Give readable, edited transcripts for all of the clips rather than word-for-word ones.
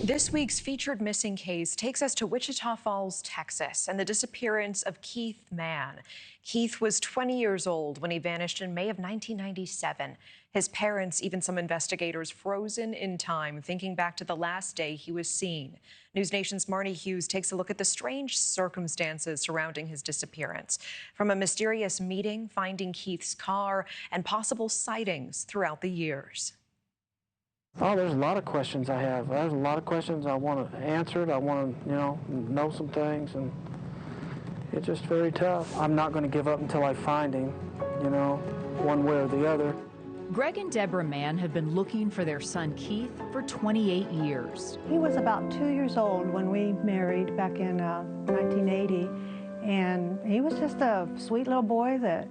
This week's featured missing case takes us to Wichita Falls, Texas, and the disappearance of Keith Mann. Keith was 20 years old when he vanished in May of 1997. His parents, even some investigators, frozen in time, thinking back to the last day he was seen. NewsNation's Marni Hughes takes a look at the strange circumstances surrounding his disappearance, from a mysterious meeting, finding Keith's car, and possible sightings throughout the years. Oh, there's a lot of questions I have. There's a lot of questions I want answered. I want to, know some things, and it's just very tough. I'm not going to give up until I find him, one way or the other. Greg and Deborah Mann have been looking for their son Keith for 28 years. He was about 2 years old when we married back in 1980, and he was just a sweet little boy that,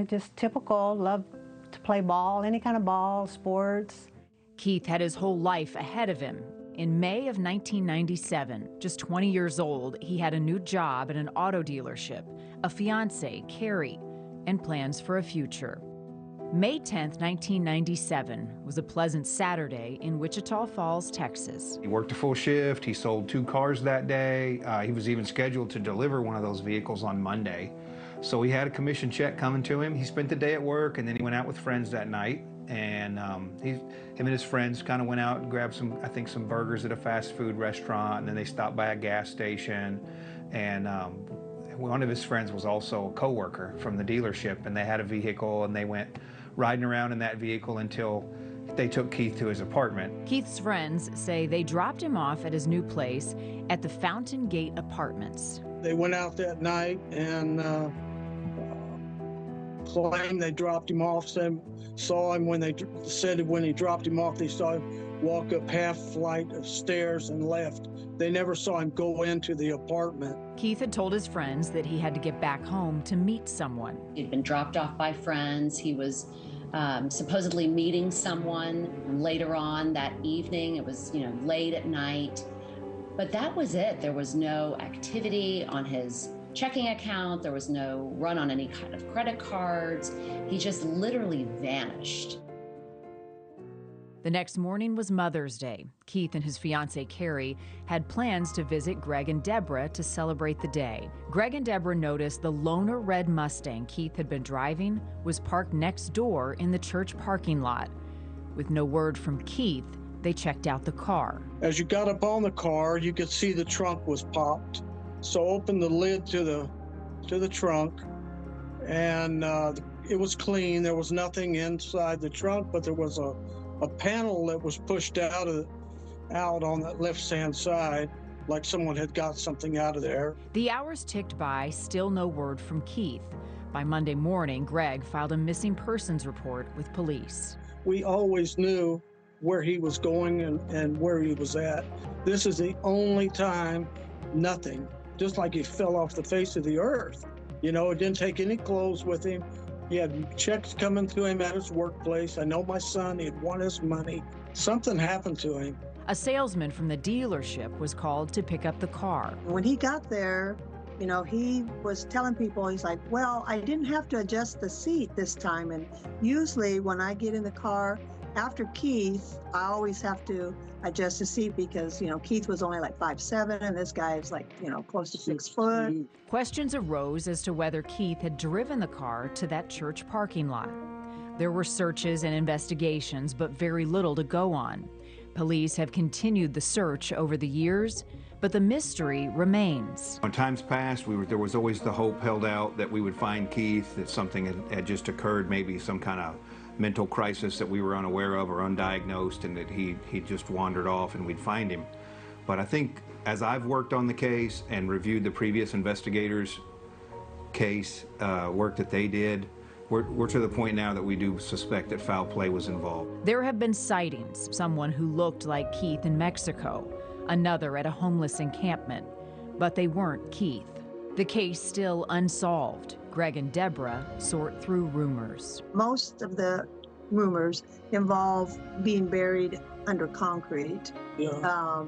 just typical, loved to play ball, any kind of ball, sports. Keith had his whole life ahead of him. In May of 1997, just 20 years old, he had a new job at an auto dealership, a fiancée, Carrie, and plans for a future. May 10th, 1997 was a pleasant Saturday in Wichita Falls, Texas. He worked a full shift. He sold 2 cars that day. He was even scheduled to deliver one of those vehicles on Monday. So he had a commission check coming to him. He spent the day at work, and then he went out with friends that night. And him and his friends kind of went out and grabbed some burgers at a fast food restaurant, and then they stopped by a gas station. And one of his friends was also a co-worker from the dealership, and they had a vehicle, and they went riding around in that vehicle until they took Keith to his apartment. Keith's friends say they dropped him off at his new place at the Fountain Gate Apartments. They went out that night and claimed they dropped him off. Saw him when when he dropped him off, they saw him walk up half flight of stairs and left. They never saw him go into the apartment. Keith had told his friends that he had to get back home to meet someone. He'd been dropped off by friends. He was supposedly meeting someone later on that evening. It was, late at night. But that was it. There was no activity on his checking account. There was no run on any kind of credit cards. He just literally vanished. The next morning was Mother's Day. Keith and his fiancée, Carrie, had plans to visit Greg and Deborah to celebrate the day. Greg and Deborah noticed the loaner red Mustang Keith had been driving was parked next door in the church parking lot. With no word from Keith, they checked out the car. As you got up on the car, you could see the trunk was popped. So opened the lid to the trunk, and it was clean. There was nothing inside the trunk, but there was a panel that was pushed out on the left-hand side, like someone had got something out of there. The hours ticked by, still no word from Keith. By Monday morning, Greg filed a missing persons report with police. We always knew where he was going and where he was at. This is the only time nothing. Just like he fell off the face of the earth. It didn't take any clothes with him. He had checks coming to him at his workplace. I know my son, he'd won his money. Something happened to him. A salesman from the dealership was called to pick up the car. When he got there, he was telling people, he's like, well, I didn't have to adjust the seat this time. And usually when I get in the car after Keith, I always have to adjust the seat because, Keith was only like 5'7", and this guy is like, close to 6 foot. Questions arose as to whether Keith had driven the car to that church parking lot. There were searches and investigations, but very little to go on. Police have continued the search over the years, but the mystery remains. In times past, there was always the hope held out that we would find Keith, that something had just occurred, maybe some kind of mental crisis that we were unaware of or undiagnosed, and that he just wandered off and we'd find him. But I think as I've worked on the case and reviewed the previous investigators' case work that they did, we're to the point now that we do suspect that foul play was involved. There have been sightings, someone who looked like Keith in Mexico, another at a homeless encampment, but they weren't Keith. The case still unsolved. Greg and Deborah sort through rumors. Most of the rumors involve being buried under concrete. Yeah.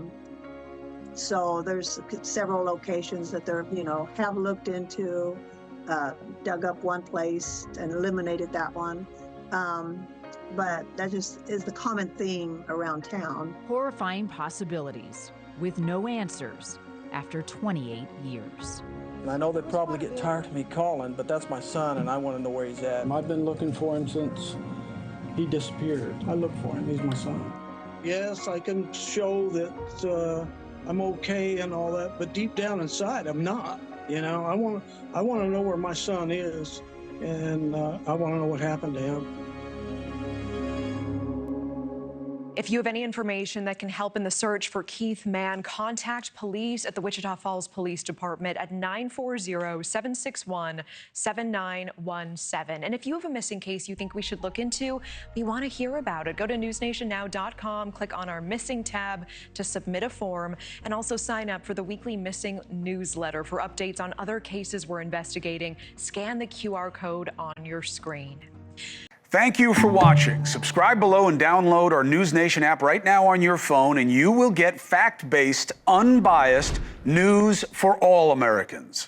So there's several locations that they're, have looked into, dug up one place and eliminated that one. but that just is the common theme around town. Horrifying possibilities with no answers after 28 years. And I know they probably get tired of me calling, but that's my son, and I want to know where he's at. I've been looking for him since he disappeared. I look for him. He's my son. Yes, I can show that I'm okay and all that, but deep down inside, I'm not. You know, I want to know where my son is, and I want to know what happened to him. If you have any information that can help in the search for Keith Mann, contact police at the Wichita Falls Police Department at 940-761-7917. And if you have a missing case you think we should look into, we want to hear about it. Go to newsnationnow.com, click on our missing tab to submit a form, and also sign up for the weekly missing newsletter for updates on other cases we're investigating. Scan the QR code on your screen. Thank you for watching. Subscribe below and download our NewsNation app right now on your phone, and you will get fact-based, unbiased news for all Americans.